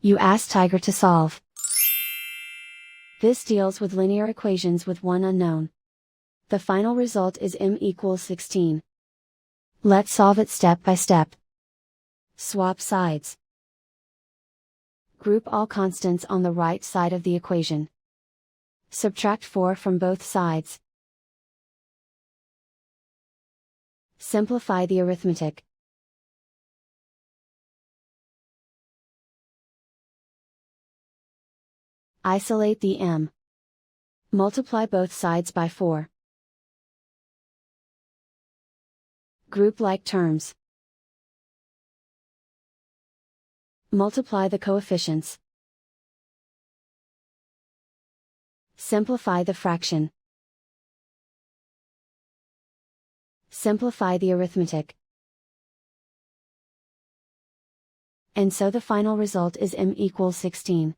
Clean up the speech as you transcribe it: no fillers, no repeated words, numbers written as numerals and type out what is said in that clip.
You ask Tiger to solve. This deals with linear equations with one unknown. The final result is m equals 16. Let's solve it step by step. Swap sides. Group all constants on the right side of the equation. Subtract 4 from both sides. Simplify the arithmetic. Isolate the m. Multiply both sides by 4. Group like terms. Multiply the coefficients. Simplify the fraction. Simplify the arithmetic. And so the final result is m equals 16.